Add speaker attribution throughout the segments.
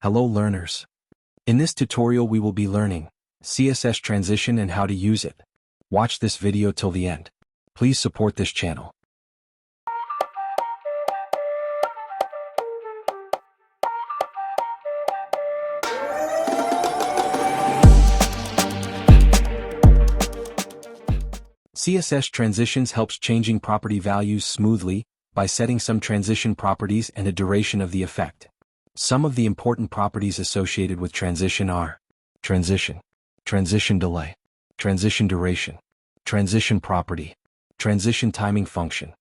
Speaker 1: Hello learners. In this tutorial we will be learning CSS Transition and how to use it. Watch this video till the end. Please support this channel. CSS Transitions helps changing property values smoothly by setting some transition properties and a duration of the effect. Some of the important properties associated with transition are transition, transition delay, transition duration, transition property, transition timing function.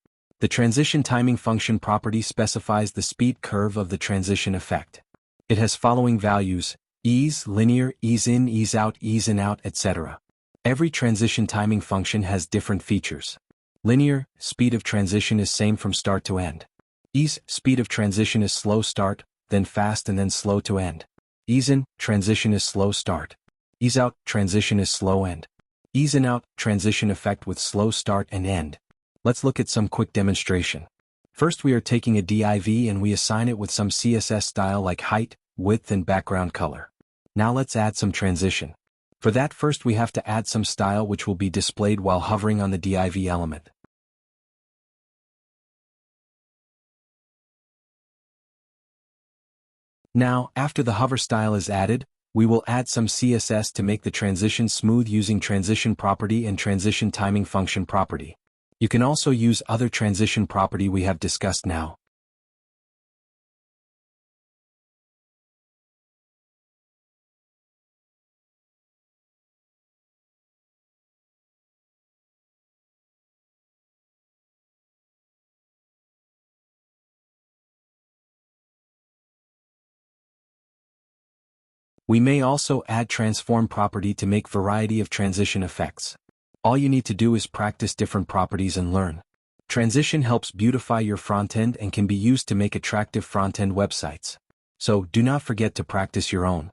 Speaker 1: The transition timing function property specifies the speed curve of the transition effect. It has following values: ease, linear, ease in, ease out, etc. Every transition timing function has different features. Linear, speed of transition is same from start to end. Ease, speed of transition is slow start, then fast and then slow to end. Ease in, transition is slow start. Ease out, transition is slow end. Ease in out, transition effect with slow start and end. Let's look at some quick demonstration. First we are taking a div and we assign it with some CSS style like height, width and background color. Now let's add some transition. For that first we have to add some style which will be displayed while hovering on the div element. Now, after the hover style is added, we will add some CSS to make the transition smooth using transition property and transition timing function property. You can also use other transition property we have discussed now. We may also add transform property to make variety of transition effects. All you need to do is practice different properties and learn. Transition helps beautify your frontend and can be used to make attractive frontend websites. So do not forget to practice your own.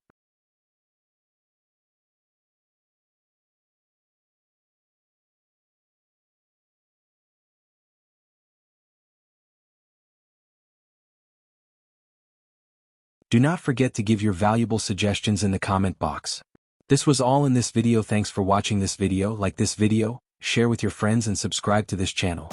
Speaker 1: Do not forget to give your valuable suggestions in the comment box. This was all in this video. Thanks for watching this video. Like this video, share with your friends and subscribe to this channel.